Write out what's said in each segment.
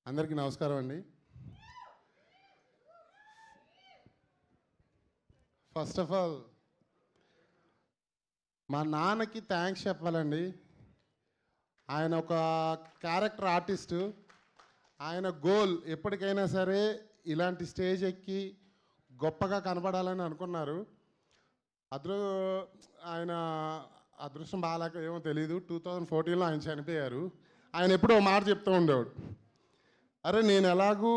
అందరికీ నమస్కారం అండి. ఫస్ట్ ఆఫ్ ఆల్ మా నాన్నకి థ్యాంక్స్ చెప్పాలండి. ఆయన ఒక క్యారెక్టర్ ఆర్టిస్టు. ఆయన గోల్ ఎప్పటికైనా సరే ఇలాంటి స్టేజ్ ఎక్కి గొప్పగా కనపడాలని అనుకున్నారు. ఆయన అదృష్టం బాగాలేక ఏమో తెలీదు, 2014లో ఆయన చనిపోయారు. ఆయన ఎప్పుడో మాట చెప్తూ ఉండేవాడు, అరే నేను ఎలాగూ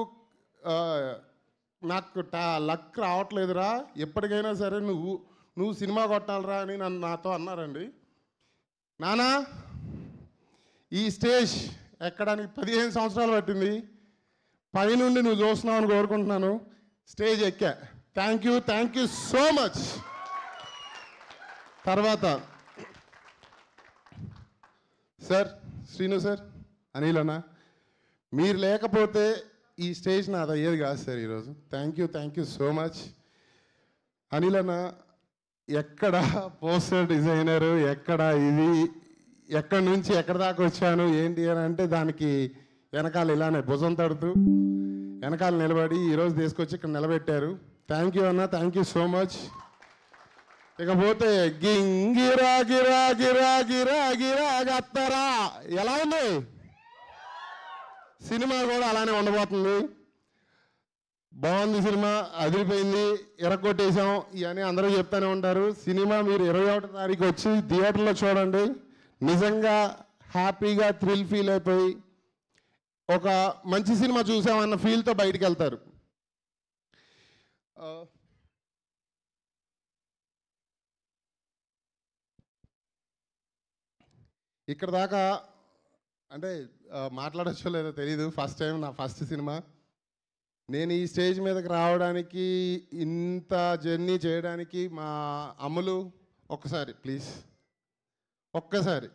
నాకు లక్ రావట్లేదురా, ఎప్పటికైనా సరే నువ్వు సినిమా కొట్టాలరా అని నాతో అన్నారండి. నానా ఈ స్టేజ్ ఎక్కడానికి 15 సంవత్సరాలు పట్టింది, పైనుండి నువ్వు చూస్తున్నావు అని కోరుకుంటున్నాను. స్టేజ్ ఎక్కా. Thank you so much. తర్వాత సార్, శ్రీను సార్, అనిల్ అన్న, మీరు లేకపోతే ఈ స్టేజ్ నాది అయ్యేది కాదు సార్ ఈరోజు. Thank you so much. Anil అన్న ఎక్కడ పోస్టర్ డిజైనరు, ఎక్కడ ఇది, ఎక్కడి నుంచి ఎక్కడి దాకా వచ్చాను ఏంటి అని అంటే దానికి వెనకాల ఇలానే భుజం తడుతూ వెనకాల నిలబడి ఈరోజు తీసుకొచ్చి ఇక్కడ నిలబెట్టారు. థ్యాంక్ యూ అన్న, థ్యాంక్ యూ సో మచ్. ఇకపోతే గింగిరా గిరా గిరా గిరా గిరా గత్తరా ఎలా ఉంది? సినిమా కూడా అలానే ఉండబోతుంది. బాగుంది సినిమా, అదిరిపోయింది, ఎరగొట్టేసాం ఇవన్నీ అందరూ చెప్తూనే ఉంటారు. సినిమా మీరు 21వ తారీఖు వచ్చి థియేటర్లో చూడండి. నిజంగా హ్యాపీగా థ్రిల్ ఫీల్ అయిపోయి ఒక మంచి సినిమా చూసామన్న ఫీల్తో బయటికి వెళ్తారు. ఇక్కడ దాకా అంటే మాట్లాడచ్చో లేదో తెలీదు. ఫస్ట్ టైం, నా ఫస్ట్ సినిమా. నేను ఈ స్టేజ్ మీదకి రావడానికి, ఇంత జర్నీ చేయడానికి మా అమ్ములు ఒక్కసారి ప్లీజ్, ఒక్కసారి.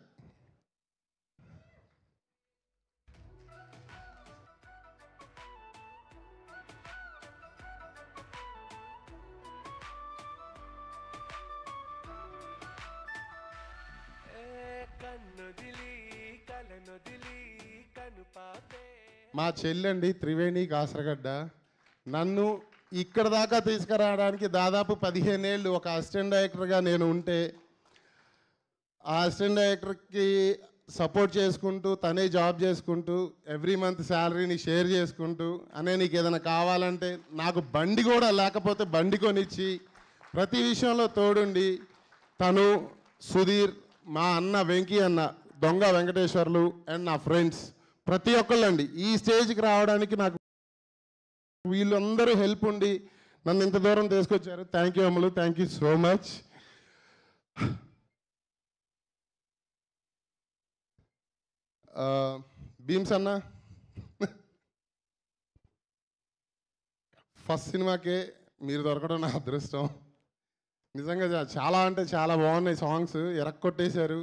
మా చెల్లండి త్రివేణి కాసరగడ్డ. నన్ను ఇక్కడ దాకా తీసుకురావడానికి దాదాపు 15 ఏళ్ళు ఒక అసిస్టెంట్ డైరెక్టర్గా నేను ఉంటే, ఆ అసిస్టెంట్ డైరెక్టర్కి సపోర్ట్ చేసుకుంటూ, తనే జాబ్ చేసుకుంటూ, ఎవ్రీ మంత్ శాలరీని షేర్ చేసుకుంటూ, అనే నీకు ఏదైనా కావాలంటే, నాకు బండి కూడా లేకపోతే బండి కొనిచ్చి ప్రతి విషయంలో తోడుండి, తను, సుధీర్, మా అన్న వెంకీ అన్న, దొంగ వెంకటేశ్వర్లు అండ్ నా ఫ్రెండ్స్ ప్రతి ఒక్కళ్ళండి ఈ స్టేజ్కి రావడానికి నాకు వీళ్ళందరూ హెల్ప్ ఉండి నన్ను ఇంత దూరం తీసుకొచ్చారు. Thank you Ammulu, thank you so much. Bheems అన్న, ఫస్ట్ సినిమాకే మీరు దొరకడం నా అదృష్టం. నిజంగా చాలా అంటే చాలా బాగున్నాయి సాంగ్స్, ఎరక్కొట్టేశారు.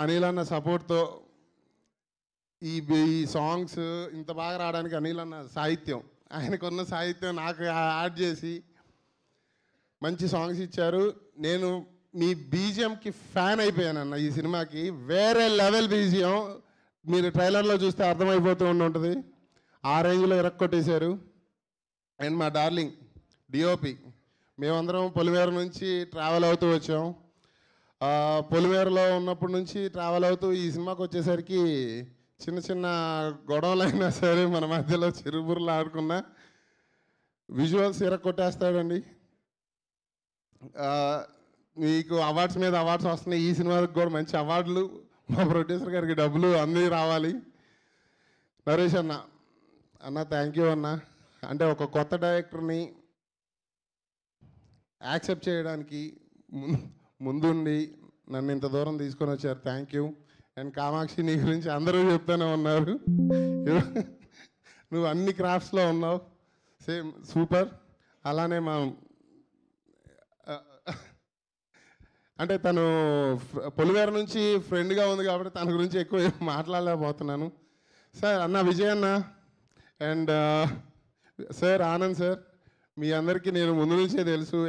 అనిల్ అన్న సపోర్ట్తో ఈ సాంగ్స్ ఇంత బాగా రావడానికి అనిల్ అన్న సాహిత్యం, ఆయనకున్న సాహిత్యం నాకు యాడ్ చేసి మంచి సాంగ్స్ ఇచ్చారు. నేను మీ బీజిఎంకి ఫ్యాన్ అయిపోయానన్న. ఈ సినిమాకి వేరే లెవెల్ బీజిఎం, మీరు ట్రైలర్లో చూస్తే అర్థమైపోతూ ఉంటుంది. ఆ రేంజ్లో ఎరక్కొట్టేశారు. అండ్ మా డార్లింగ్ డిఓపి, మేమందరం పొలిమేర నుంచి ట్రావెల్ అవుతూ వచ్చాం. పొలిమేరలో ఉన్నప్పటి నుంచి ట్రావెల్ అవుతూ ఈ సినిమాకి వచ్చేసరికి చిన్న చిన్న గొడవలు అయినా సరే మన మధ్యలో చిరుబుర్లు ఆడుకున్నా విజువల్స్ ఎరక్కొట్టేస్తాడండి. మీకు అవార్డ్స్ మీద అవార్డ్స్ వస్తున్నాయి. ఈ సినిమాకి కూడా మంచి అవార్డులు, మా ప్రొడ్యూసర్ గారికి డబ్బులు అన్నీ రావాలి. నరేష్ అన్న థ్యాంక్ యూ అన్న. అంటే ఒక కొత్త డైరెక్టర్ని యాక్సెప్ట్ చేయడానికి ముందుండి నన్ను ఇంత దూరం తీసుకొని వచ్చారు. Thank you. అండ్ కామాక్షి, నీ గురించి అందరూ చెప్తూనే ఉన్నారు, నువ్వు అన్ని క్రాఫ్ట్స్లో ఉన్నావు, సేమ్ సూపర్. అలానే మా అంటే తను పొలిమేర నుంచి ఫ్రెండ్గా ఉంది కాబట్టి తన గురించి ఎక్కువ మాట్లాడలేకపోతున్నాను. సార్ అన్న విజయ్ అన్న అండ్ సార్ ఆనంద్ సార్, మీ అందరికీ నేను ముందు నుంచే తెలుసు.